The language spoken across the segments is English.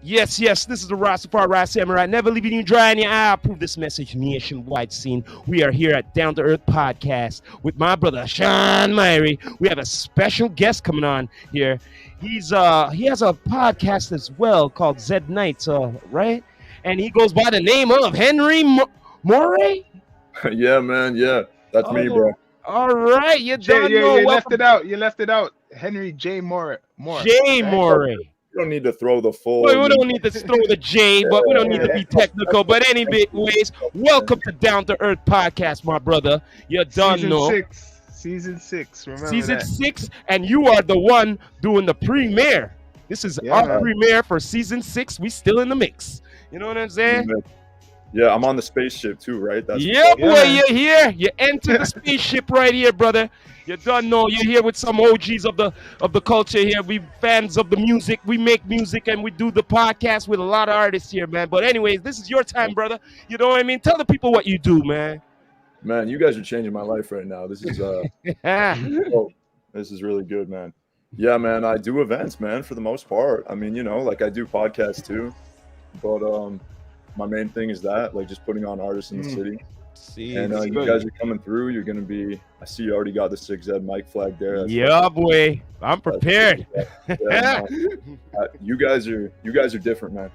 Yes, this is the Rastafari Samurai. Never leaving you dry in your eye. I approve this message nationwide scene. We are here at Down to Earth Podcast with my brother Shawn Myrie. We have a special guest coming on here. He has a podcast as well called Zed Nights, right? And he goes by the name of Henry Murray. Yeah, man. Yeah, that's me, bro. All right, you don't know. You left it out. You left it out. Henry J. Moore. J. Murray. You don't need to throw the full. We don't need to throw the J, but we don't need to be technical. But anyways, welcome to Down to Earth Podcast, my brother. You done know. Season 6. Remember Season that. 6, and you are the one doing the premiere. This is our premiere for season 6. We still in the mix. You know what I'm saying? Yeah, I'm on the spaceship too, right? Boy, you're here. You enter the spaceship right here, brother. You don't know. You're here with some OGs of the culture here. We fans of the music. We make music and we do the podcast with a lot of artists here, man. But anyways, this is your time, brother. You know what I mean? Tell the people what you do, man. Man, you guys are changing my life right now. This is this is really good, man. Yeah, man, I do events, man, for the most part. I mean, like I do podcasts too, but my main thing is that, like, just putting on artists in the city. And you guys are coming through. You're gonna be. I see you already got the 6Z mic flag there. Boy, I'm prepared. You guys are different, man.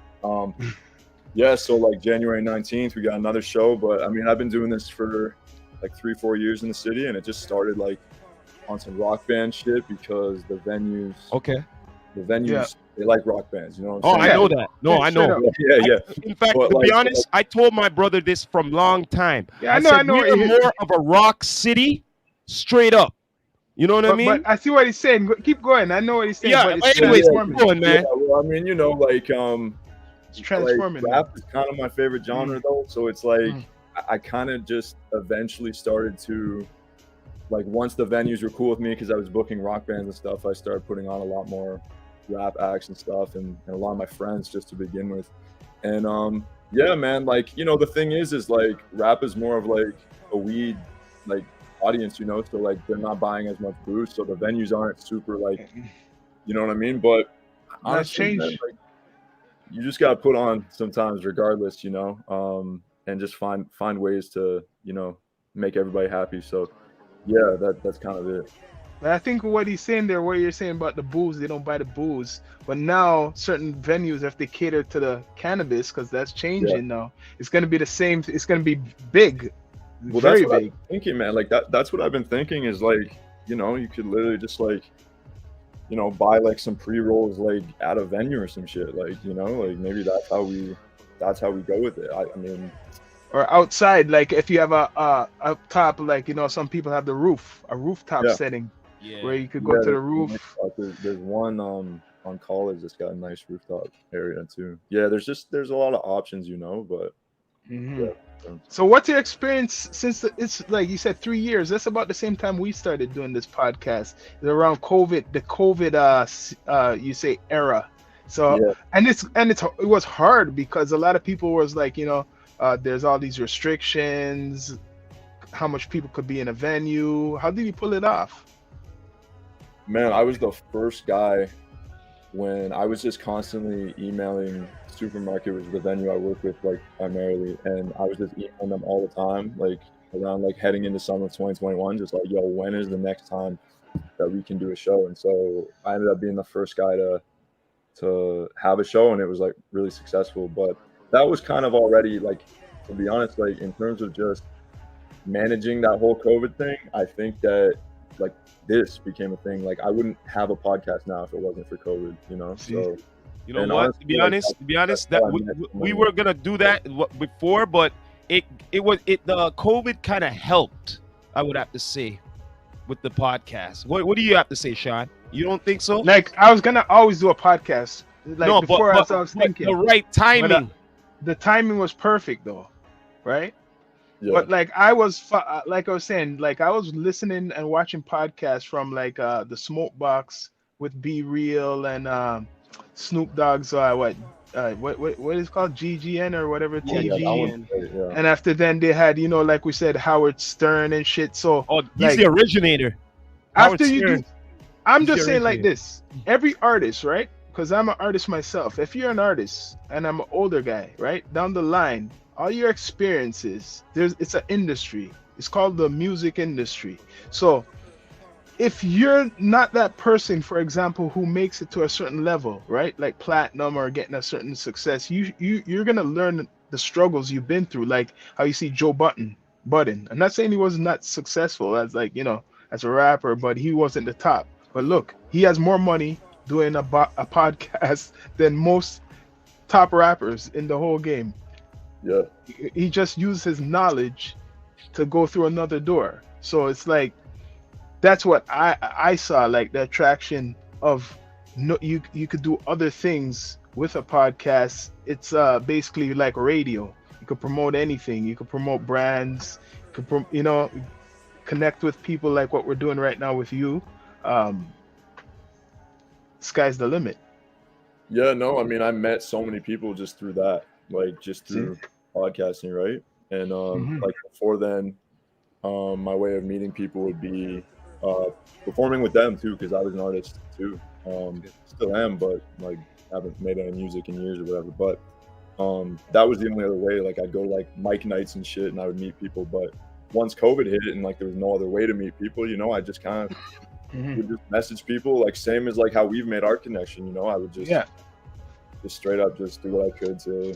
So like January 19th, we got another show. But I mean, I've been doing this for like 3-4 years in the city, and it just started like on some rock band shit because the venues. They like rock bands, you know what I'm saying? I know that. No, I know. Yeah. In fact, to be honest, I told my brother this from long time. Yeah, I know. We're more of a rock city, straight up. You know what I mean? But I see what he's saying. Keep going. I know what he's saying. Yeah, anyways, keep going, man. Yeah, well, I mean, it's transforming. Rap is kind of my favorite genre, though. So it's like I kind of just eventually started to, like, once the venues were cool with me because I was booking rock bands and stuff, I started putting on a lot more rap acts and stuff, and a lot of my friends just to begin with. And yeah, man, like, the thing is like rap is more of like a weed like audience, so like they're not buying as much booze, so the venues aren't super like, you know what I mean? But honestly, man, like, you just gotta put on sometimes regardless, and just find ways to make everybody happy. So yeah, that's kind of it. But I think what he's saying there, what you're saying about the booze, they don't buy the booze. But now certain venues, if they cater to the cannabis, because that's changing now, it's going to be the same. It's going to be big, very that's what big. I'm thinking, man. Like that's what I've been thinking is like, you could literally just like, buy like some pre-rolls like at a venue or some shit. Like, like maybe that's how we go with it. I mean. Or outside, like if you have a top, like, some people have a rooftop setting. Yeah. Where you could go to the roof. There's one on college that's got a nice rooftop area too. Yeah, there's a lot of options, but. Yeah. So what's your experience since it's like you said 3 years? That's about the same time we started doing this podcast. It's around the COVID you say era. So and it was hard because a lot of people was like, there's all these restrictions, how much people could be in a venue. How did you pull it off? Man, I was the first guy when I was just constantly emailing Supermarket, which is the venue I work with, like, primarily, and I was just emailing them all the time, like around like heading into summer of 2021, just like, yo, when is the next time that we can do a show? And so I ended up being the first guy to have a show, and it was like really successful. But that was kind of already, like, to be honest, like in terms of just managing that whole COVID thing, I think that like this became a thing. Like I wouldn't have a podcast now if it wasn't for COVID, So you know what? Honestly, to be honest, that we were gonna do that before, but the COVID kind of helped, I would have to say, with the podcast. What do you have to say, Shawn? You don't think so? Like I was gonna always do a podcast. Like no, before, I was thinking the right timing. But, the timing was perfect though, right? Yeah. But like I was saying, like I was listening and watching podcasts from like the Smoke Box with Be Real and Snoop Dogg's what is it called, GGN or whatever, TG, and after then they had, like we said, Howard Stern and shit. So he's like, the originator. After you do, I'm just saying like this, every artist, right? because I'm an artist myself. If you're an artist and I'm an older guy, right down the line, all your experiences, it's an industry. It's called the music industry. So if you're not that person, for example, who makes it to a certain level, right, like platinum or getting a certain success, you're gonna learn the struggles you've been through, like how you see Joe Button. I'm not saying he was not successful as, like, as a rapper, but he wasn't the top. But look, he has more money doing a podcast than most top rappers in the whole game. Yeah. He just used his knowledge to go through another door. So it's like, that's what I saw, like the attraction of, you could do other things with a podcast. It's basically like radio. You could promote anything. You could promote brands. You could connect with people like what we're doing right now with you. Sky's the limit. Yeah, no, I mean, I met so many people just through that, like just through podcasting, right? And like before then, my way of meeting people would be performing with them too, because I was an artist too. Still am, but like haven't made any music in years or whatever. But that was the only other way. Like I'd go to like mic nights and shit, and I would meet people. But once COVID hit and like there was no other way to meet people, I just kind of would just message people, like same as like how we've made our connection. I would just straight up just do what I could to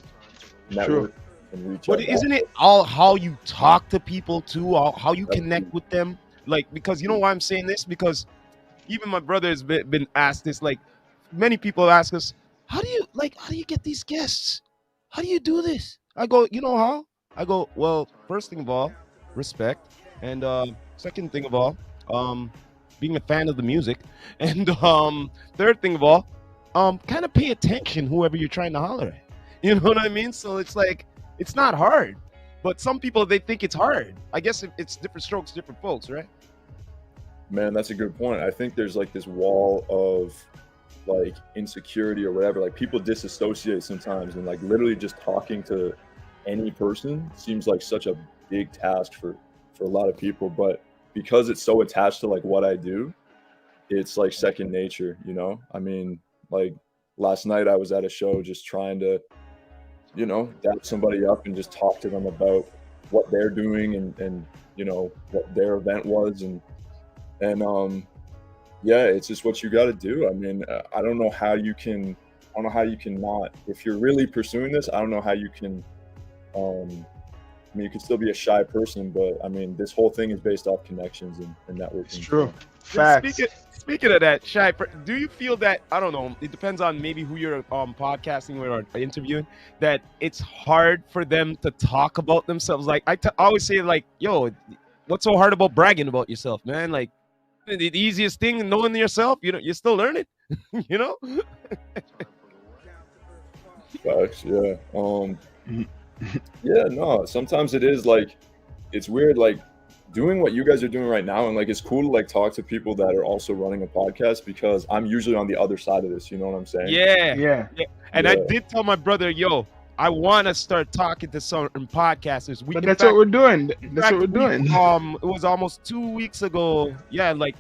network and reach out. But isn't it all how you talk to people too, how you connect with them? Like, because you know why I'm saying this? Because even my brother has been asked this. Like, many people ask us, how do you get these guests? How do you do this? I go, you know how? I go, well, first thing of all, respect, and second thing of all, being a fan of the music, and third thing of all, kind of pay attention whoever you're trying to holler at. You know what I mean? So it's like, it's not hard, but some people, they think it's hard. I guess it's different strokes, different folks, right? Man, that's a good point. I think there's like this wall of like insecurity or whatever. Like people disassociate sometimes, and like literally just talking to any person seems like such a big task for a lot of people. But because it's so attached to like what I do, it's like second nature, I mean, like last night I was at a show just trying to, dap somebody up and just talk to them about what they're doing and what their event was. And it's just what you got to do. I mean, I don't know how you can not, if you're really pursuing this, I don't know how you can, I mean, you can still be a shy person, but I mean, this whole thing is based off connections and networking. It's true. Facts. Speaking of that, shy, do you feel that, I don't know, it depends on maybe who you're podcasting with or interviewing, that it's hard for them to talk about themselves? Like I always say, like, yo, what's so hard about bragging about yourself, man? Like the easiest thing, knowing yourself, you're still learning, Facts, yeah. Yeah, no, sometimes it is like, it's weird, like doing what you guys are doing right now. And like, it's cool to like talk to people that are also running a podcast, because I'm usually on the other side of this. You know what I'm saying? Yeah. And I did tell my brother, yo, I want to start talking to certain podcasters. What we're doing. That's what we're doing. It was almost 2 weeks ago. Yeah, like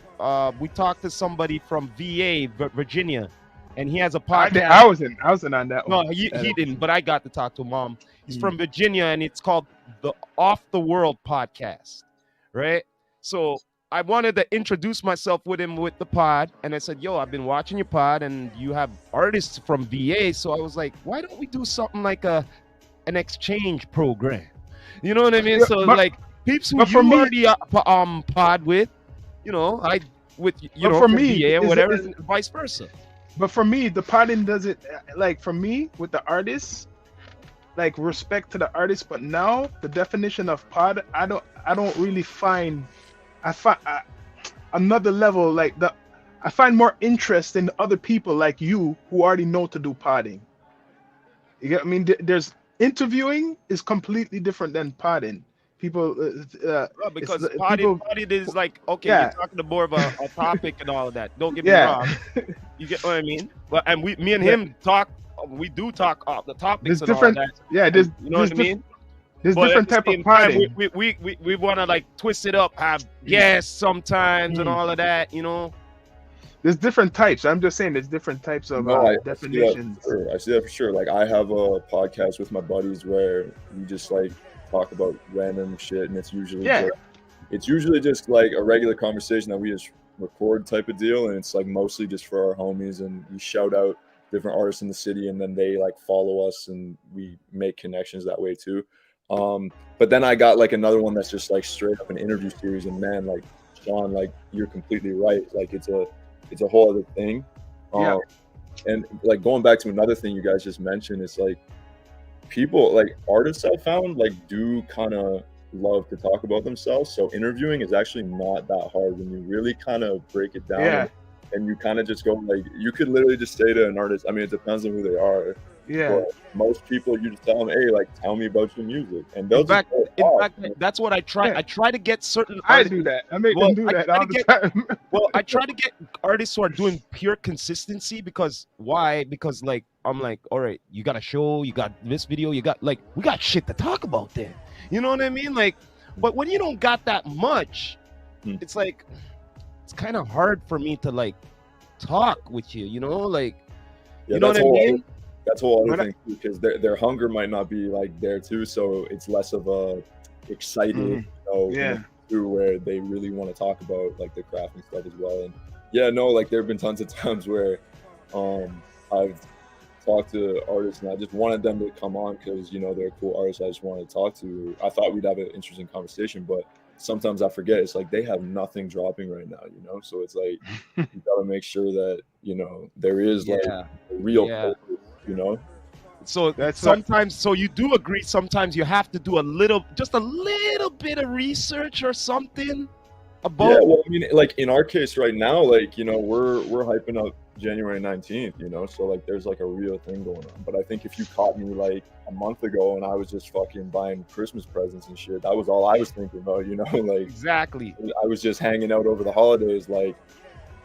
we talked to somebody from VA, Virginia, and he has a podcast. I wasn't on that one. No, he didn't, but I got to talk to him. He's from Virginia, and it's called the Off the World Podcast, right? So I wanted to introduce myself with him with the pod, and I said, yo, I've been watching your pod, and you have artists from VA, so I was like, why don't we do something like an exchange program? You know what I mean? So like peeps who you already pod with, I with from VA and whatever, and vice versa. But for me, the podding doesn't, like, for me with the artists, like, respect to the artist. But now the definition of pod, I don't really find, I find another level, like I find more interest in other people like you who already know to do podding. You get what I mean? There's interviewing is completely different than podding. People, because podding is like, okay, you're talking to more of a topic and all of that. Don't get me wrong. You get what I mean? But and me and him talk. We do talk the topics. There's and different. All that. Yeah, there's you know what I mean. There's but different type of podding. We want to like twist it up, have guests sometimes and all of that. There's different types. I'm just saying there's different types of No, I see that definitions. for sure. I see that for sure. Like I have a podcast with my buddies where we just like talk about random shit, and it's usually just like a regular conversation that we just record type of deal, and it's like mostly just for our homies, and we shout out different artists in the city, and then they like follow us, and we make connections that way too. But then I got like another one that's just like straight up an interview series, and man, like Shawn, like you're completely right. Like it's a whole other thing. Yeah. And like going back to another thing you guys just mentioned, it's like people, like artists I found, like do kind of love to talk about themselves. So interviewing is actually not that hard when you really kind of break it down. Yeah. And you kind of just go like, you could literally just say to an artist, I mean, it depends on who they are. Yeah. But most people, you just tell them, hey, like, tell me about your music. And they'll In fact, that's what I try. Yeah. I try to get certain I artists. do that. I make them do that all the time. Well, I try to get artists who are doing pure consistency because why? Because like I'm like, all right, you got a show, you got this video, you got like we got shit to talk about then. You know what I mean? Like, but when you don't got that much, it's like it's kind of hard for me to like talk with you. You know, like Yeah, you know what I mean? That's a whole other thing too, because their hunger might not be like there too, so it's less of a excited, through where they really want to talk about like the craft and stuff as well. And yeah, no, like there have been tons of times where I've talked to artists and I just wanted them to come on because they're cool artists I just wanted to talk to. I thought we'd have an interesting conversation, but sometimes I forget. It's like they have nothing dropping right now, so it's like you gotta make sure that there is like a real purpose, So that's sometimes, so you do agree. Sometimes you have to do just a little bit of research or something about. Yeah, well, I mean, like in our case right now, like we're hyping up January 19th, so like there's like a real thing going on. But I think if you caught me like a month ago and I was just fucking buying Christmas presents and shit, that was all I was thinking about, like exactly. I was just hanging out over the holidays. Like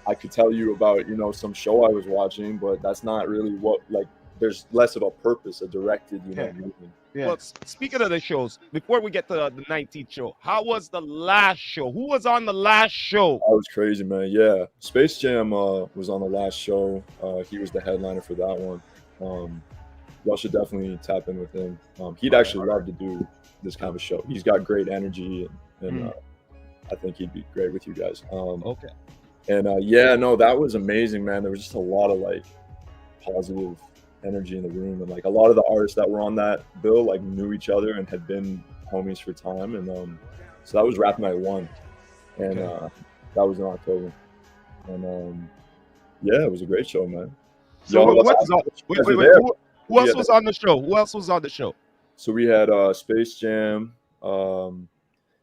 I could tell you about some show I was watching, but that's not really what like. There's less of a purpose, a directed, movement. Yeah. Well, speaking of the shows, before we get to the 19th show, how was the last show? Who was on the last show? That was crazy, man. Yeah, Space Jam was on the last show. He was the headliner for that one. Y'all should definitely tap in with him. He'd actually love to do this kind of a show. He's got great energy, and I think he'd be great with you guys. Okay. And that was amazing, man. There was just a lot of like positive energy in the room, and like a lot of the artists that were on that bill like knew each other and had been homies for time, and so that was Rap Night 1, and that was in October, and it was a great show, man. So who else was on the show? Who else was on the show? So we had Space Jam.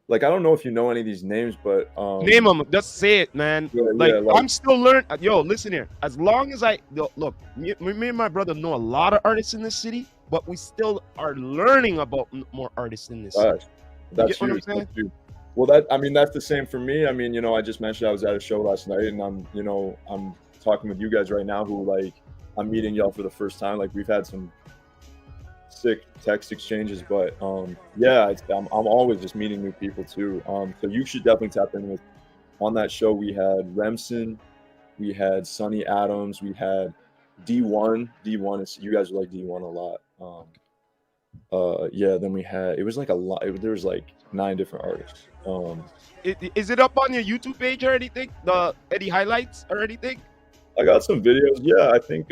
Like I don't know if you know any of these names, but name them. Just say it, man. I'm still learning. Yo, listen here. As long as look, me and my brother know a lot of artists in this city, but we still are learning about more artists in this city. That's huge. That's huge. Well, that's the same for me. I mean, I just mentioned I was at a show last night, and I'm talking with you guys right now, who like I'm meeting y'all for the first time. Like we've had some sick text exchanges, but I'm always just meeting new people too. So you should definitely tap in with. On that show we had Remsen, we had Sonny Adams, we had D1 is, you guys like D1 a lot. Then we had, it was like a lot, there was like 9 different artists. Is it up on your YouTube page or anything, the Eddie highlights or anything? I got some videos. I think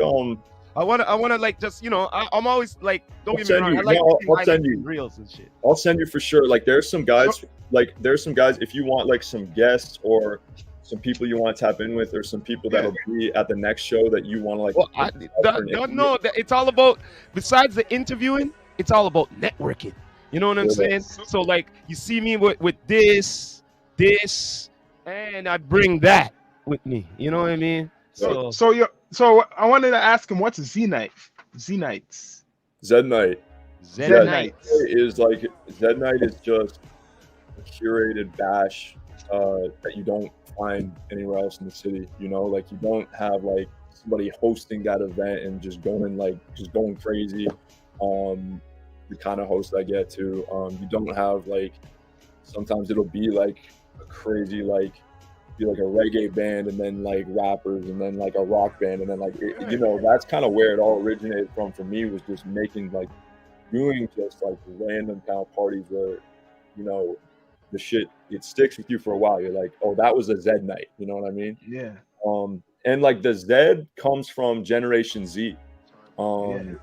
I wanna like just I'm always like, don't get me wrong. I'll send you reels and shit. I'll send you for sure. Like there's some guys if you want like some guests or some people you want to tap in with, or some people that'll be at the next show that you want to like. Well, it's all about, besides the interviewing, it's all about networking. You know what I'm saying? So like you see me with this, and I bring that with me. You know what I mean? So I wanted to ask him, what's Z Nights? Zed Night. Zed Night Zed Night is just a curated bash that you don't find anywhere else in the city. Like you don't have like somebody hosting that event and just going crazy. The kind of host I get to. You don't have like, sometimes it'll be like a crazy like be like a reggae band and then like rappers and then like a rock band and then like you know, that's kind of where it all originated from for me, was just making like doing just like random kind of parties where, you know, the shit, it sticks with you for a while. You're like, oh, that was a Zed night, you know what I mean? Yeah. And like the Zed comes from Generation Z. And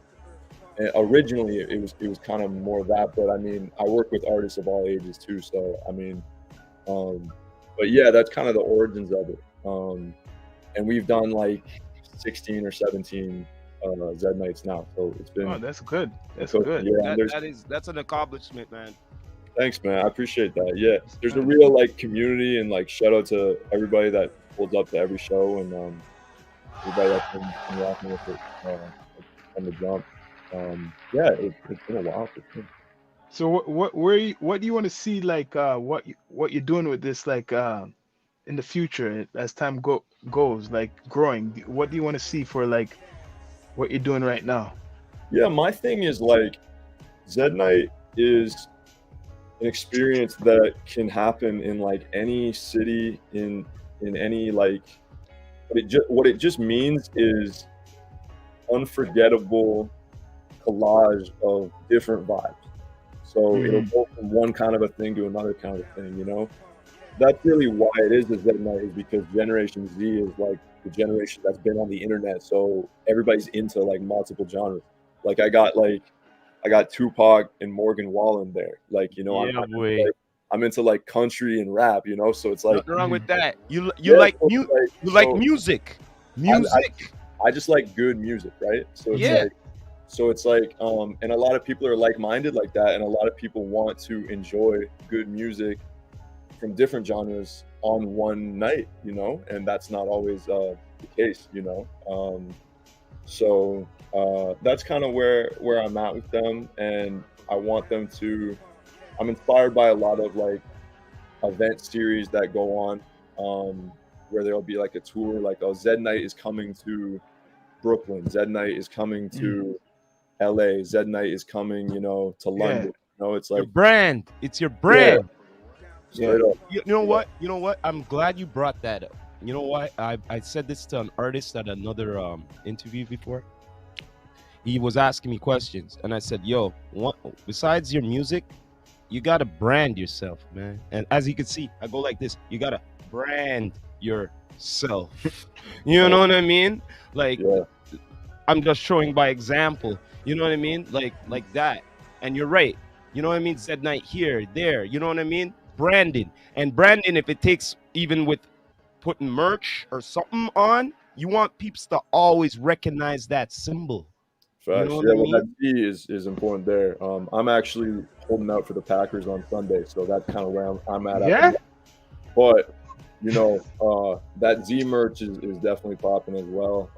originally it was kind of more that, but I mean, I work with artists of all ages too, so I mean, but yeah, that's kind of the origins of it. And we've done like 16 or 17 Zed nights now, so it's been. Oh, that's good. That's so, good. Yeah, that's an accomplishment, man. Thanks, man. I appreciate that. Yeah, there's a real like community, and like shout out to everybody that pulls up to every show, and everybody that's been rocking with it from the jump. Yeah, it's been a while for sure. So what do you want to see, like what you're doing with this, like in the future as time goes, like growing? What do you want to see for like what you're doing right now? Yeah, my thing is like Zed Night is an experience that can happen in like any city, in any like, what it just means is unforgettable collage of different vibes. So it'll go from one kind of a thing to another kind of a thing, you know? That's really why it is the Zed Night, is because Generation Z is like the generation that's been on the internet. So everybody's into like multiple genres. Like I got Tupac and Morgan Wallen there. Like, you know, I'm into like country and rap, you know? So it's like nothing wrong with that. You like music. I just like good music, right? So it's like and a lot of people are like-minded like that, and a lot of people want to enjoy good music from different genres on one night, you know, and that's not always the case, you know. So that's kind of where I'm at with them, and I want them to. I'm inspired by a lot of like event series that go on, where there'll be like a tour, like Zed Night is coming to Brooklyn, Zed Night is coming to LA, Zed Night is coming, you know, to London. You know, it's like your brand. It's your brand. Yeah. You know what? I'm glad you brought that up. You know what? I said this to an artist at another interview before. He was asking me questions, and I said, "Yo, besides your music, you gotta brand yourself, man." And as you can see, I go like this: you gotta brand yourself. You know what I mean? Like, I'm just showing by example. You know what I mean? Like that. And you're right. You know what I mean? Zed Night here, there. You know what I mean? Branding. And branding, if it takes even with putting merch or something on, you want people to always recognize that symbol. Facts. You know Yeah, what I well, that D is important there. I'm actually holding out for the Packers on Sunday, so that's kind of where I'm at. Yeah. But you know, that Z merch is definitely popping as well.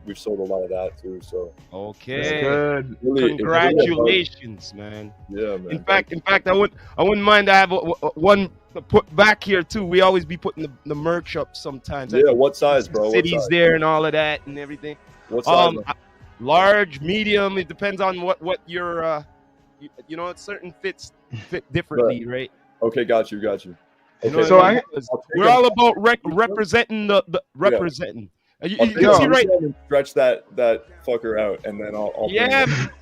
We've sold a lot of that too. So okay, good. Really, congratulations, man. Yeah, man. In fact, I wouldn't mind. I have one to put back here too. We always be putting the merch up sometimes. Yeah, what size, bro? Cities there and all of that and everything. What size? Large, medium. It depends on what your you know, certain fit differently, right? Okay, got you. Okay. You know, so we're all about representing the representing. You can see right. Stretch that fucker out, and then I'll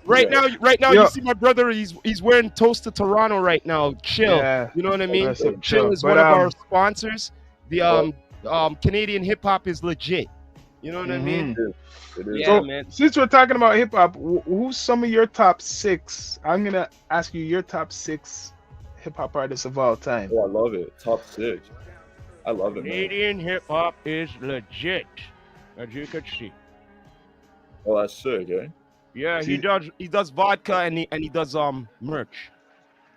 right now, you see my brother. He's wearing Toast to Toronto right now. Chill. Yeah. You know what I mean? Chill is one of our sponsors. The Canadian hip hop is legit. You know what I mean? It is. Yeah, So, man. since we're talking about hip hop, who's some of your top 6? I'm gonna ask you your top 6 hip hop artists of all time. Oh, I love it. Top 6. I love it, man. Canadian hip hop is legit, as you can see. Oh, that's sick, eh? Yeah, he does vodka and he does merch.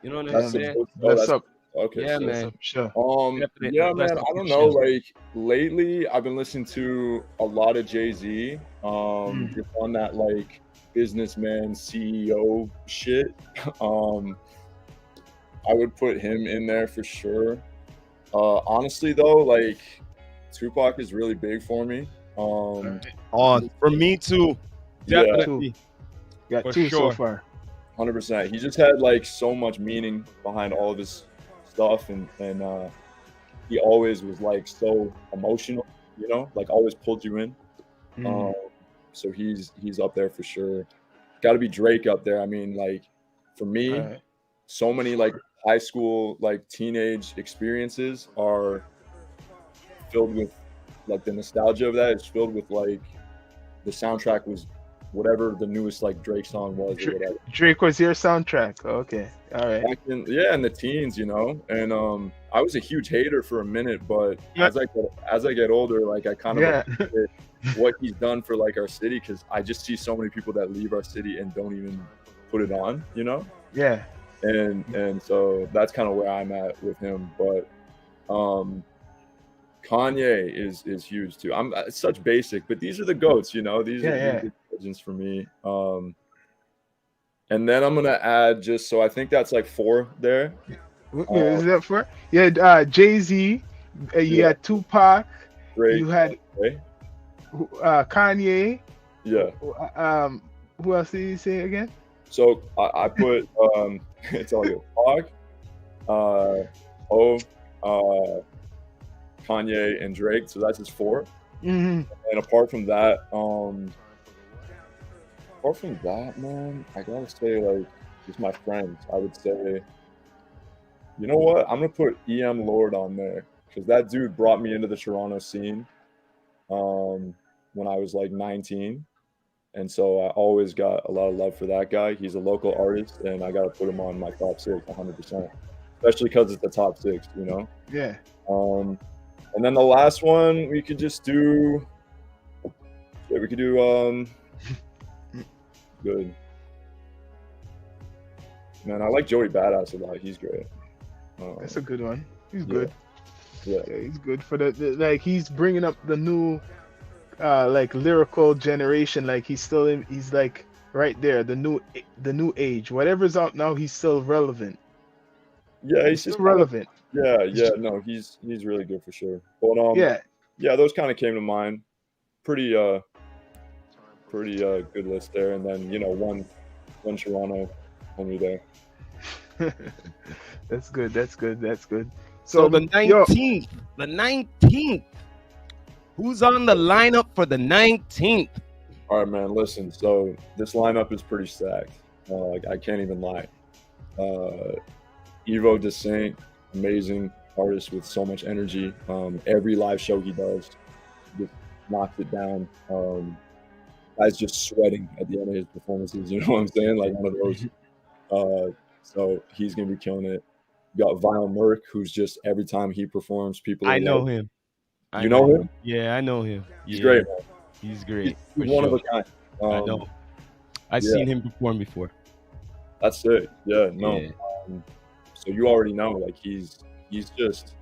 You know what I'm saying? That's up. Okay. Yeah, so, man. Sure. Yeah, man. I don't know. Like lately, I've been listening to a lot of Jay-Z. Just on that like businessman CEO shit. I would put him in there for sure. Honestly, though, like Tupac is really big for me. For me too. Definitely. Got For 2 sure. so far. 100%. He just had like so much meaning behind all of his stuff, and he always was like so emotional, you know, like always pulled you in. So he's up there for sure. Got to be Drake up there. I mean, like for me, so many like high school, like teenage experiences are filled with like the nostalgia of that. It's filled with like the soundtrack was whatever the newest like Drake song was or whatever. Drake was your soundtrack. Okay, all right. Back in, in the teens, you know, and I was a huge hater for a minute, but as I get older, like I kind of appreciate what he's done for like our city, because I just see so many people that leave our city and don't even put it on, you know. Yeah. And so that's kind of where I'm at with him, but Kanye is huge too. It's such basic, but these are the GOATs, you know. These are the legends for me. And then I'm gonna add so I think that's like 4 there. Is that 4? Yeah, Jay-Z. You had Tupac. Drake, you had Kanye. Yeah. Who else did you say again? So I put it's all good. Pac, Kanye and Drake. So that's his 4. And apart from that, man, I gotta say, like, just my friends. I would say, you know what? I'm gonna put EM Lord on there, because that dude brought me into the Toronto scene when I was like 19, and so I always got a lot of love for that guy. He's a local artist, and I gotta put him on my top 6, 100%. Especially because it's the top 6, you know. Yeah. And then the last one we could just do. Yeah, we could do good. Man, I like Joey Badass a lot. He's great. That's a good one. He's good. Yeah, he's good for the like. He's bringing up the new, like lyrical generation. Like he's like right there. The new age. Whatever's out now, he's still relevant. Yeah, he's still relevant. Yeah. No, he's really good for sure. But yeah, those kind of came to mind. Pretty good list there, and then one Toronto homie there. That's good. So the 19th. Who's on the lineup for the 19th? All right, man. Listen, so this lineup is pretty stacked. I can't even lie. Evo DeSaint, amazing artist with so much energy. Every live show he does, just knocks it down. Guy's just sweating at the end of his performances. You know what I'm saying? Like one of those. So he's gonna be killing it. You got Vinyl Merc, who's just every time he performs, people. I know him. You know him? Yeah, I know him. He's great, man. He's great. He's one of a kind. I know. I've seen him perform before. That's it. Yeah. No. Yeah. So you already know, like he's just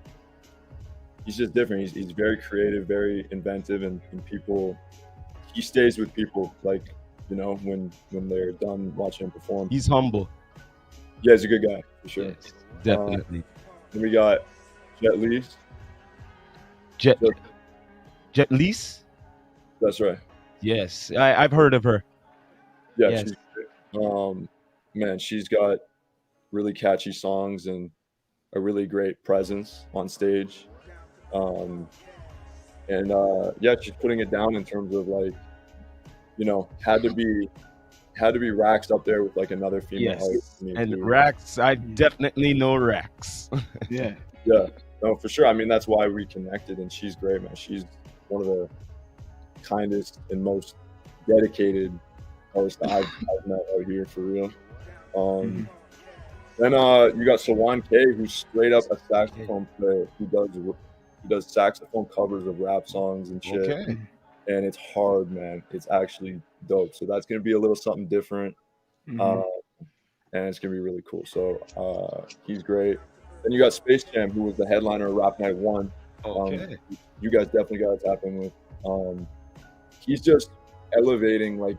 different. He's very creative, very inventive, and people. He stays with people, like, when they're done watching him perform. He's humble. Yeah, he's a good guy for sure. Yes, definitely. Then we got Jet Lease. Jet Lease? That's right. Yes, I've heard of her. Yeah, yes. She's great. Man, she's got really catchy songs and a really great presence on stage. She's putting it down in terms of like, had to be Rax up there with like another female artist. And too. Rax, I definitely know Rax. Yeah. No, for sure. I mean, that's why we connected, and she's great, man. She's one of the kindest and most dedicated artists that I've met out here, for real. Then you got Sawan K, who's straight up a saxophone player. He does saxophone covers of rap songs and shit. Okay. And it's hard, man. It's actually dope. So that's gonna be a little something different. And it's gonna be really cool. So he's great. Then you got Space Jam, who was the headliner of Rap Night 1. Okay. You guys definitely gotta tap in with. He's just elevating, like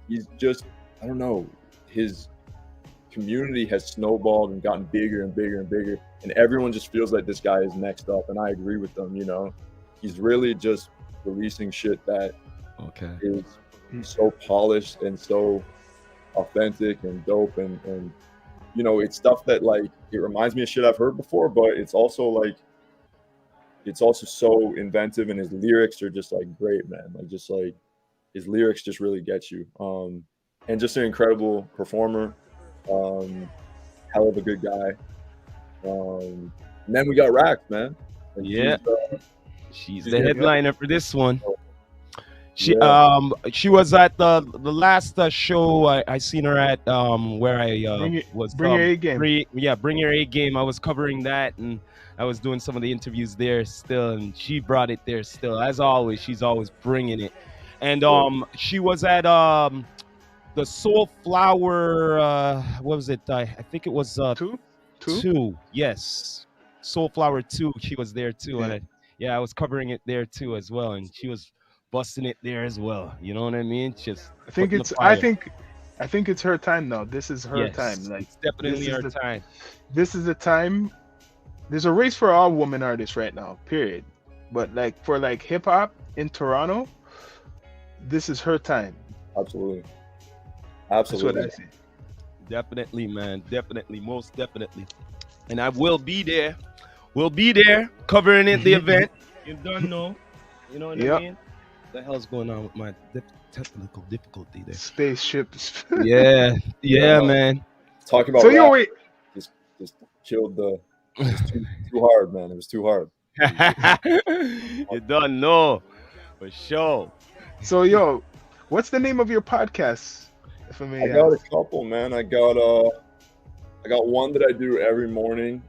he's just, I don't know, his community has snowballed and gotten bigger and bigger and bigger, and everyone just feels like this guy is next up, and I agree with them. He's really just releasing shit that is so polished and so authentic and dope, and it's stuff that, like, it reminds me of shit I've heard before, but it's also like it's also so inventive, and his lyrics are just like great, man. Like just like his lyrics just really get you. And just an incredible performer. Hell of a good guy. And then we got Rax, man. And Yeah. She's the yeah. headliner for this one. She Yeah. she was at the last show I seen her at where I was Bring Your A Game. Bring Your A Game. I was covering that, and I was doing some of the interviews there still, and she brought it there still. As always, she's always bringing it. And she was at the Soul Flower what was it? I think it was two. Yes. Soul Flower 2. She was there too. Yeah. And I was covering it there too as well, and she was busting it there as well. You know what I mean? Just I think putting it's the fire. I think it's her time now. This is her time. Like it's definitely her time. This is the time. There's a race for all women artists right now, period. But like for like hip hop in Toronto, this is her time. Absolutely. That's what I see. Definitely, man. Definitely, most definitely. And I will be there. We'll be there covering it, the event. You don't know. You know what I mean? What the hell's going on with my technical difficulty there? Spaceships. Yeah, man. Talking about so wait. Just killed the. It's too hard, man. It was too hard. You don't know, for sure. So what's the name of your podcast? If I may I got a couple, man. I got one that I do every morning,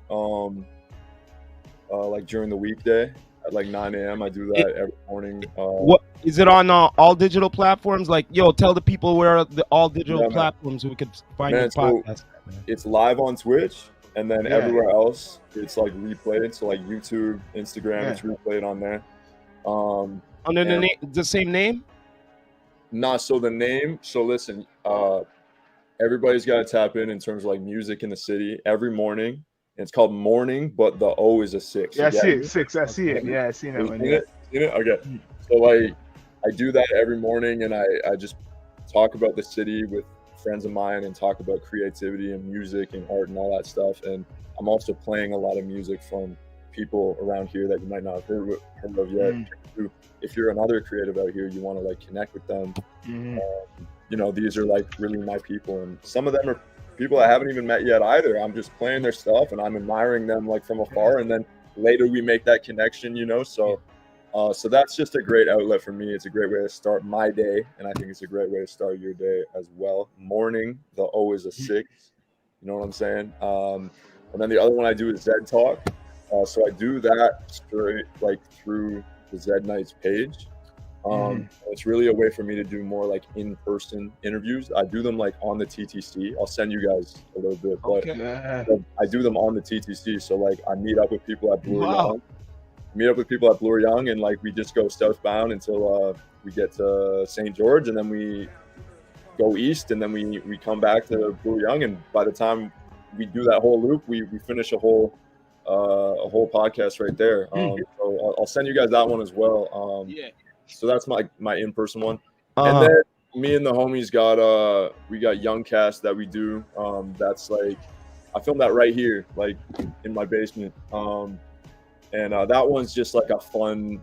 like during the weekday at like 9 a.m. I do that every morning. What is it on all digital platforms? Like, tell the people where are the all digital platforms we could find your podcast. It's live on Twitch, and then everywhere else it's like replayed. So like YouTube, Instagram, it's replayed on there. Under the same name? Nah, so the name. So listen, everybody's got to tap in terms of like music in the city every morning. It's called Morning, but the O is a 6. Yeah, I see it. 6. I see it. Yeah, I seen that one. Seen it? Okay. So I do that every morning, and I just talk about the city with friends of mine and talk about creativity and music and art and all that stuff. And I'm also playing a lot of music from people around here that you might not have heard of yet. If you're another creative out here, you want to like connect with them. These are like really my people, and some of them are people I haven't even met yet either. I'm just playing their stuff and I'm admiring them like from afar, and then later we make that connection, so that's just a great outlet for me. It's a great way to start my day, and I think it's a great way to start your day as well. Morning, the O is a 6. You know what I'm saying? And then the other one I do is Zed Talk. So I do that straight like through the Zed Nights page. It's really a way for me to do more like in-person interviews. I do them like on the TTC. I'll send you guys a little bit, but I do them on the TTC. So like I meet up with people at Bloor Young, and like we just go southbound until we get to St. George, and then we go east, and then we come back to Bloor Young, and by the time we do that whole loop, we finish a whole podcast right there. So I'll send you guys that one as well. So that's my in-person one. And then me and the homies we got Young Cast that we do. That's like I filmed that right here, like in my basement. And that one's just like a fun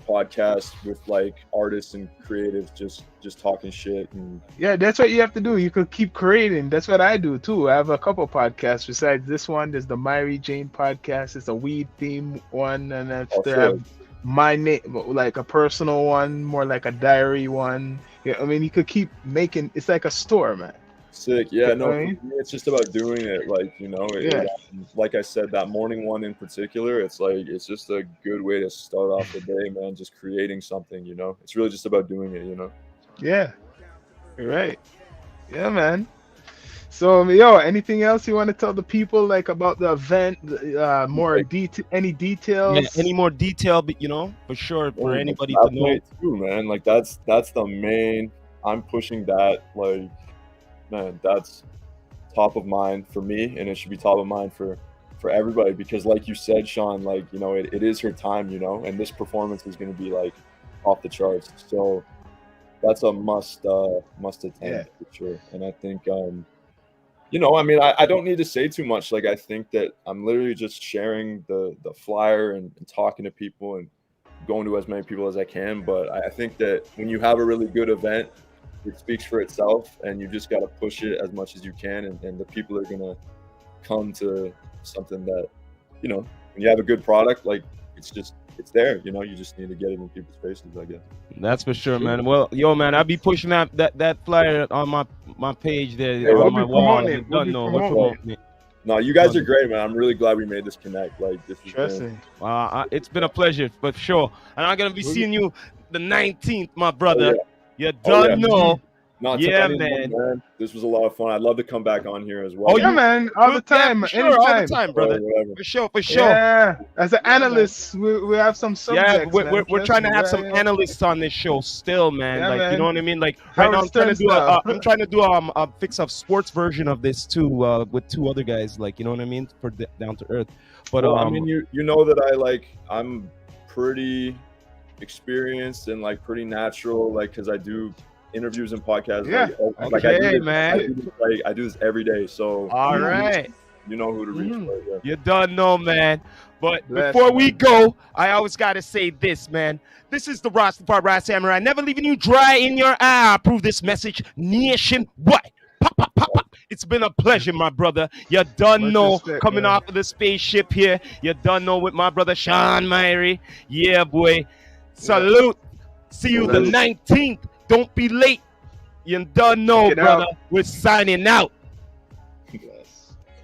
podcast with like artists and creatives just talking shit. And that's what you have to do. You could keep creating. That's what I do too. I have a couple podcasts besides this one. There's the Myrie Jane podcast. It's a weed theme one, and I have my name, like a personal one, more like a diary one. I mean, you could keep making. It's like a store, man. Sick. Yeah, no, it's just about doing it. Like, like I said, that morning one in particular, it's just a good way to start off the day, man. Just creating something, It's really just about doing it, Yeah. You're right. Yeah, man. So, anything else you want to tell the people, like about the event? More any details? Yeah, any more detail, but for sure, for anybody to know. Too, man. Like that's the main. I'm pushing that, like. Man, that's top of mind for me, and it should be top of mind for everybody, because like you said, Shawn, like it is her time, and this performance is going to be like off the charts. So that's a must attend for sure. And I think You know, I mean, I don't need to say too much. Like, I think that I'm literally just sharing the flyer and talking to people and going to as many people as I can. But I think that when you have a really good event, it speaks for itself, and you just got to push it as much as you can. And the people are going to come to something that, you know, when you have a good product, like it's there, you know, you just need to get it in people's faces, I guess. That's for sure, man. Well, yo, man, I'll be pushing that flyer on my page there, on my wall. No, you guys are great, man. I'm really glad we made this connect. Like, this is it's been a pleasure, for sure. And I'm gonna be seeing you the 19th, my brother. You done know. No, man. This was a lot of fun. I'd love to come back on here as well. Oh, yeah, man. All the time. Sure, all the time, brother. For sure. Yeah. As an analyst, we have some subjects. Yeah, we're trying to have some analysts on this show still, man. Yeah, like, man. You know what I mean? Like, right now, I'm trying to do a fix of sports version of this too, with 2 other guys. Like, you know what I mean? For Down to Earth. But I mean, you know that I'm pretty experienced and like pretty natural, like, because I do interviews and podcasts. I do this every day. So all right, you know who to reach for. Yeah. You done know, man. But before we go, I always gotta say this, man. This is the Rastafari Samurai, never leaving you dry in your eye. I approve this message nationwide. Pop, pop, pop, pop. It's been a pleasure, my brother. You done know, coming off of the spaceship here. You done know with my brother Shawn Myrie. Yeah, boy. Salute. See you the 19th. Don't be late. You done know, brother. We're signing out.